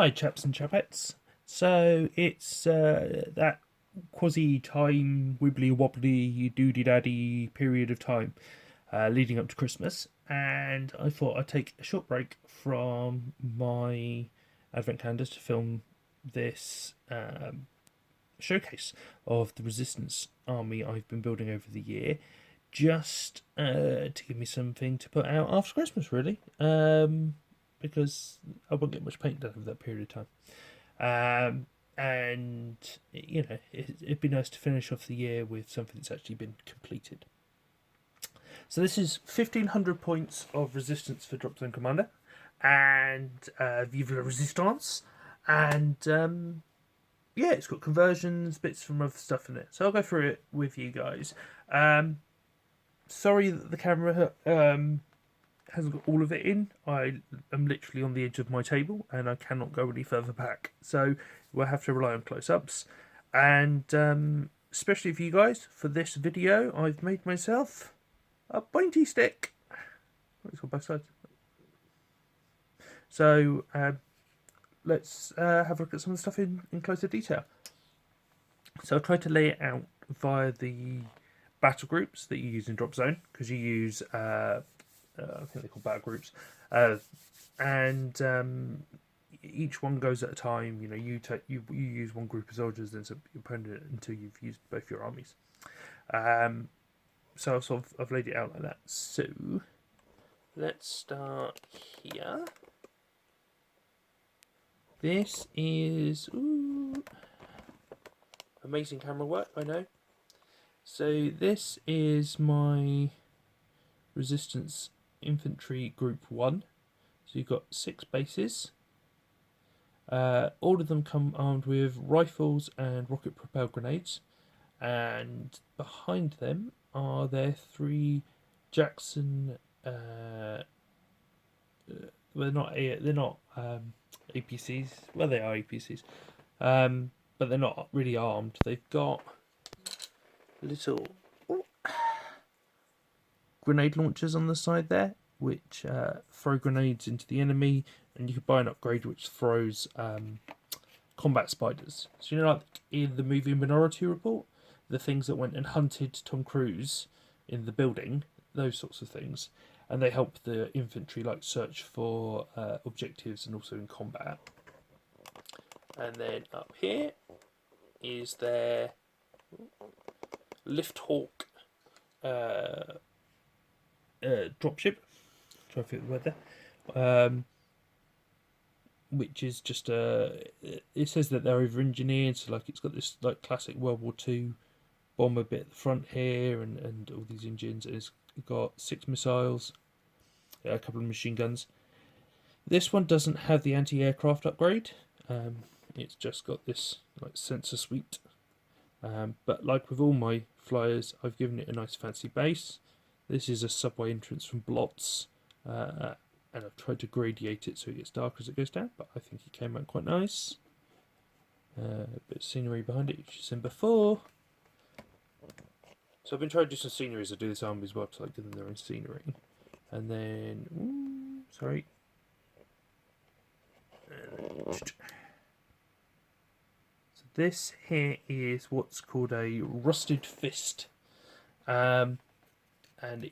Hi chaps and chapettes. So it's that quasi-time wibbly wobbly doody daddy period of time leading up to Christmas, and I thought I'd take a short break from my advent calendars to film this showcase of the resistance army I've been building over the year, just to give me something to put out after Christmas, really. Because I won't get much paint done over that period of time. And it'd be nice to finish off the year with something that's actually been completed. So this is 1,500 points of resistance for Dropzone Commander, and Vive la Resistance, and yeah, it's got conversions, bits from other stuff in it. So I'll go through it with you guys. Sorry that the camera hasn't got all of it in. I am literally on the edge of my table and I cannot go any further back. So we'll have to rely on close-ups. And especially for you guys, for this video, I've made myself a pointy stick. It's on both sides. So let's have a look at some of the stuff in closer detail. So I'll try to lay it out via the battle groups that you use in Dropzone, because you use I think they're called battle groups, and each one goes at a time. You know, you use one group of soldiers, then some opponent, until you've used both your armies. So I've laid it out like that. So let's start here. This is amazing camera work, I know. So this is my resistance infantry group 1. So you've got 6 bases. All of them come armed with rifles and rocket propelled grenades, and behind them are their 3 Jackson they're not APCs. Well, they are APCs, but they're not really armed. They've got little grenade launchers on the side there, which throw grenades into the enemy, and you can buy an upgrade which throws combat spiders. So you know, like in the movie Minority Report, the things that went and hunted Tom Cruise in the building, those sorts of things, and they help the infantry like search for objectives and also in combat. And then up here is their Lift Hawk dropship. Try to fit the word there. Which is just it says that they're over engineered, so like it's got this like classic World War II bomber bit at the front here, and all these engines. It's got 6 missiles, a couple of machine guns. This one doesn't have the anti-aircraft upgrade. It's just got this like sensor suite. But like with all my flyers, I've given it a nice fancy base. This is a subway entrance from Blots, and I've tried to gradiate it so it gets darker as it goes down, but I think it came out quite nice. A bit of scenery behind it, which you've seen before. So I've been trying to do some scenery as I do this army's website, give them their own scenery. And then, sorry. So this here is what's called a rusted fist. And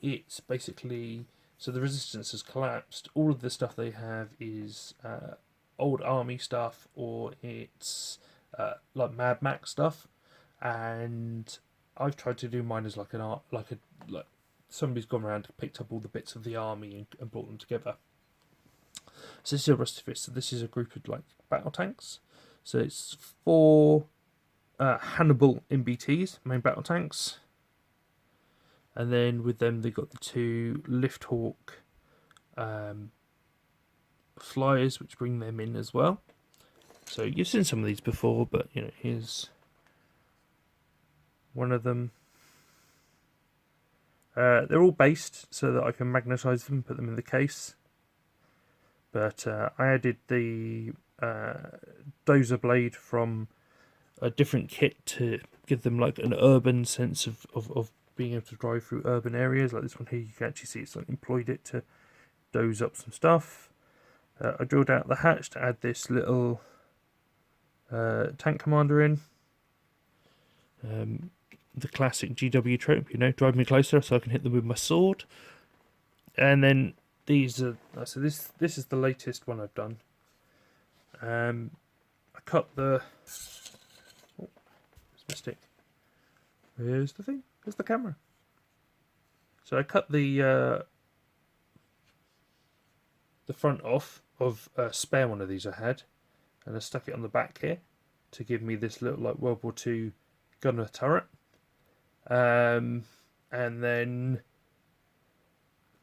it's basically, so the resistance has collapsed. All of the stuff they have is old army stuff, or it's like Mad Max stuff. And I've tried to do mine as like an art, like somebody's gone around and picked up all the bits of the army and brought them together. So this is a rusted fist. So this is a group of like battle tanks. So it's 4 Hannibal MBTs, main battle tanks. And then with them, they've got the 2 Lift Hawk flyers, which bring them in as well. So you've seen some of these before, but you know, here's one of them. They're all based so that I can magnetise them, put them in the case. But I added the dozer blade from a different kit to give them like an urban sense of being able to drive through urban areas. Like this one here, you can actually see it's like employed it to doze up some stuff. I drilled out the hatch to add this little tank commander in. The classic GW trope, you know, drive me closer so I can hit them with my sword. And then these are, so this is the latest one I've done. I cut the, oh, there's my stick. Where's the thing? Where's the camera? So I cut the front off of a spare one of these I had, and I stuck it on the back here to give me this little like World War II gunner turret. And then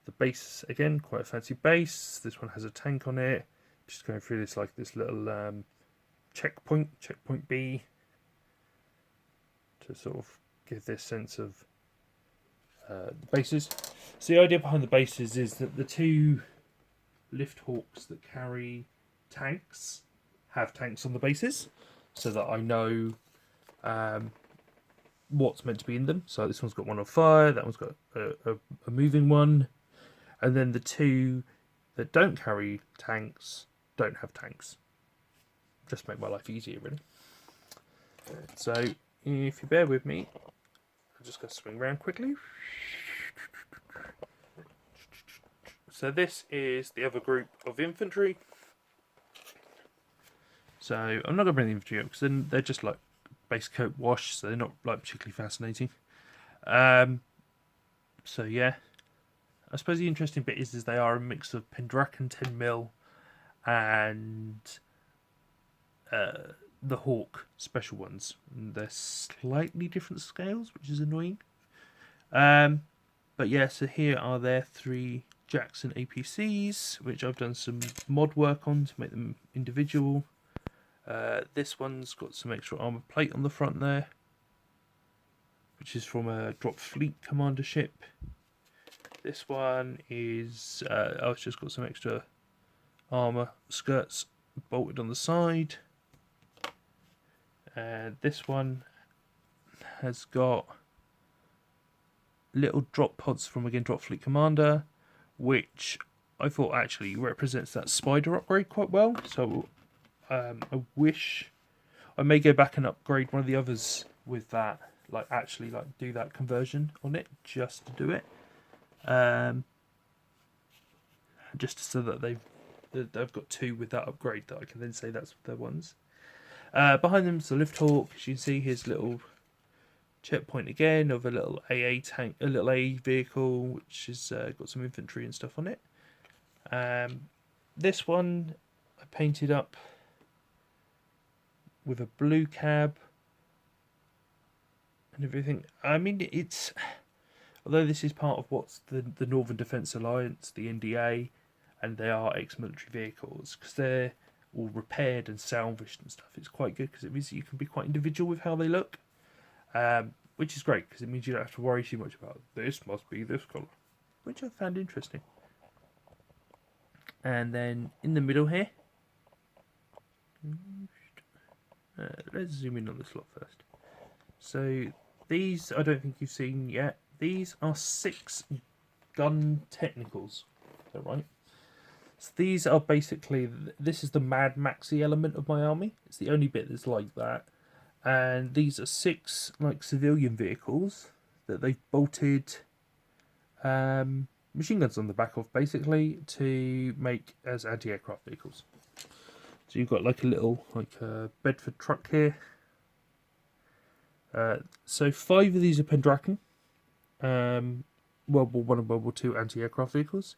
the base, again, quite a fancy base. This one has a tank on it. Just going through this like this little checkpoint B, to sort of give this sense of the bases. So the idea behind the bases is that the two lift hawks that carry tanks have tanks on the bases, so that I know what's meant to be in them. So this one's got one on fire, that one's got a moving one, and then the two that don't carry tanks don't have tanks. Just make my life easier, really. So if you bear with me, I'm just going to swing around quickly. So this is the other group of infantry. So I'm not going to bring the infantry up because then they're just like base coat wash, so they're not like particularly fascinating. So yeah, I suppose the interesting bit is they are a mix of Pendraken 10mm and the Hawk special ones. And they're slightly different scales, which is annoying. But yeah, so here are their 3 Jackson APCs, which I've done some mod work on to make them individual. This one's got some extra armor plate on the front there, which is from a Dropzone Commander ship. This one is I've just got some extra armor skirts bolted on the side. And this one has got little drop pods from, again, Dropzone Commander, which I thought actually represents that spider upgrade quite well. So I wish I may go back and upgrade one of the others with that, like actually like do that conversion on it just to do it, just so that they've got 2 with that upgrade that I can then say that's their ones. Behind them is the lift hawk. As you can see, his little checkpoint again of a little AA tank, a little A vehicle, which has got some infantry and stuff on it. This one I painted up with a blue cab and everything. I mean, it's, although this is part of what's the Northern Defence Alliance, the NDA, and they are ex-military vehicles, because they're all repaired and salvaged and stuff. It's quite good because it means you can be quite individual with how they look, which is great because it means you don't have to worry too much about this must be this colour, which I found interesting. And then in the middle here, let's zoom in on this lot first. So these I don't think you've seen yet. These are 6 gun technicals. Is that right? So these are basically, this is the Mad Maxi element of my army. It's the only bit that's like that. And these are 6 like civilian vehicles that they've bolted machine guns on the back of, basically, to make as anti-aircraft vehicles. So you've got like a little Bedford truck here. So 5 of these are Pendraken, World War I and World War II anti-aircraft vehicles.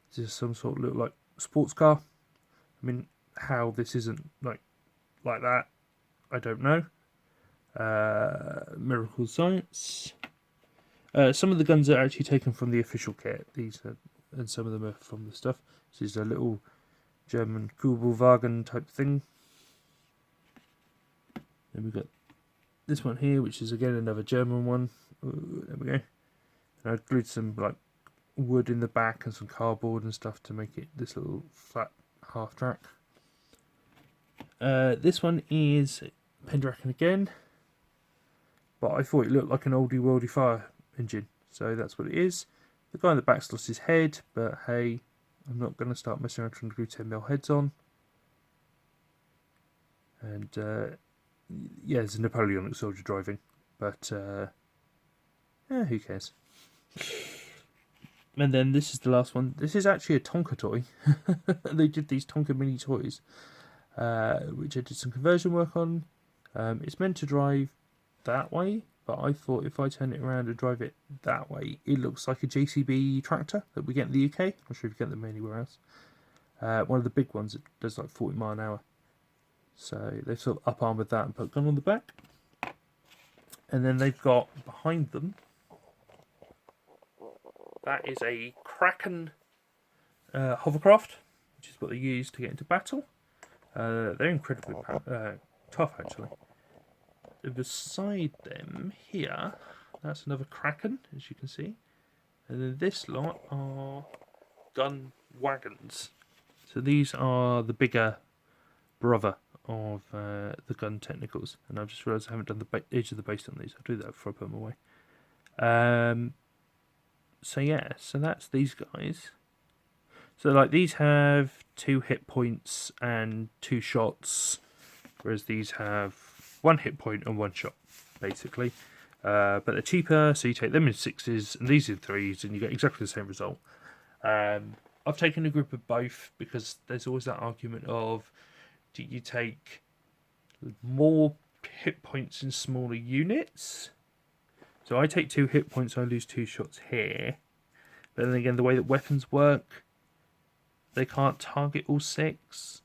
This is some sort of little like sports car. I mean, how this isn't like that, I don't know. Miracle Science. Some of the guns are actually taken from the official kit. These are, and some of them are from the stuff. This is a little German Kubelwagen type thing. Then we've got this one here, which is again another German one. Ooh, there we go. And I glued some like wood in the back and some cardboard and stuff to make it this little flat half track. This one is Pendraken again, but I thought it looked like an oldie worldy fire engine, so that's what it is. The guy in the back's lost his head, but hey, I'm not going to start messing around trying to glue 10mm heads on. And yeah, there's a Napoleonic soldier driving, but who cares? And then this is the last one. This is actually a Tonka toy. They did these Tonka mini toys, which I did some conversion work on. It's meant to drive that way, but I thought if I turn it around and drive it that way, it looks like a JCB tractor that we get in the UK. I'm not sure if you get them anywhere else. One of the big ones that does like 40 mile an hour. So they've sort of up-armoured that and put a gun on the back. And then they've got behind them, that is a Kraken hovercraft, which is what they use to get into battle. They're incredibly tough, actually. Beside them here, that's another Kraken, as you can see. And then this lot are gun wagons. So these are the bigger brother of the gun technicals. And I've just realised I haven't done the edge of the base on these. I'll do that before I put them away. So yeah, so that's these guys. So like these have 2 hit points and 2 shots, whereas these have 1 hit point and 1 shot, basically. But they're cheaper, so you take them in 6s and these in 3s, and you get exactly the same result. I've taken a group of both because there's always that argument of, do you take more hit points in smaller units? So I take 2 hit points, I lose 2 shots here. But then again, the way that weapons work, they can't target all 6.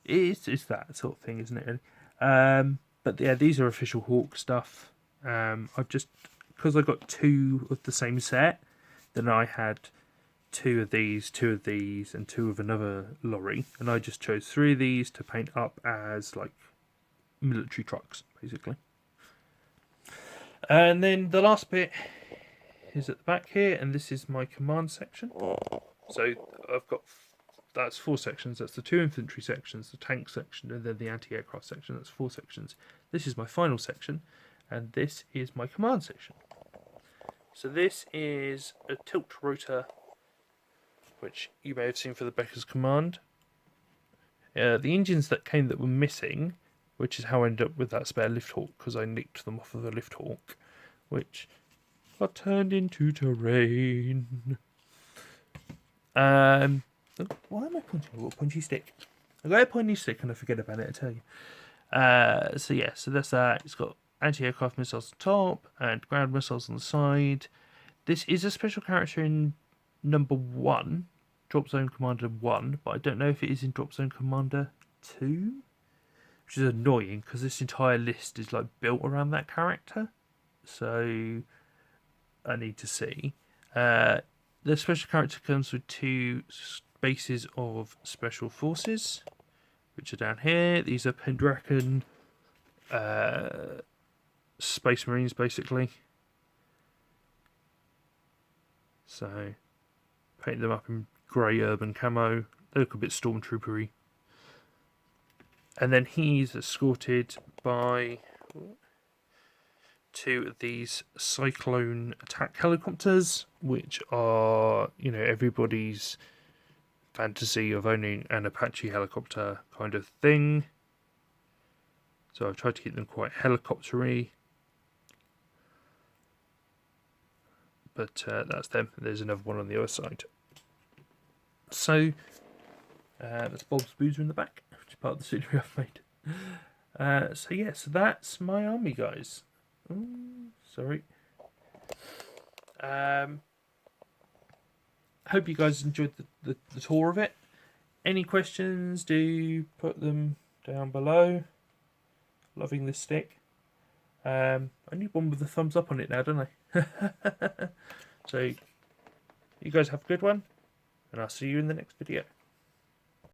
It's that sort of thing, isn't it, really? But yeah, these are official Hawk stuff. I've just, because I got 2 of the same set, then I had 2 of these, 2 of these, and 2 of another lorry. And I just chose 3 of these to paint up as, like, military trucks, basically. And then the last bit is at the back here, and this is my command section. So I've got, that's 4 sections. That's the 2 infantry sections, the tank section, and then the anti-aircraft section. That's 4 sections. This is my final section, and this is my command section. So this is a tilt rotor, which you may have seen for the Becker's Command. The engines that came that were missing, which is how I ended up with that spare lift hawk, because I nicked them off of the lift hawk, which got turned into terrain. Why am I pointing? I've got a pointy stick. I got a pointy stick and I forget about it, I tell you. So yeah, so that's that. It's got anti-aircraft missiles on top and ground missiles on the side. This is a special character in number 1, Dropzone Commander 1, but I don't know if it is in Dropzone Commander 2, which is annoying because this entire list is like built around that character. So I need to see. The special character comes with 2 bases of special forces, which are down here. These are Pendraken Space Marines, basically. So paint them up in grey urban camo. They look a bit stormtroopery. And then he's escorted by 2 of these Cyclone attack helicopters, which are, you know, everybody's fantasy of owning an Apache helicopter kind of thing. So I've tried to keep them quite helicoptery. But that's them. There's another one on the other side. So that's Bob's Boozer in the back, which is part of the scenery I've made. So yeah, so that's my army, guys. Ooh, sorry. Hope you guys enjoyed the tour of it. Any questions, do put them down below. Loving this stick. I need one with a thumbs up on it now, don't I? So, you guys have a good one, and I'll see you in the next video.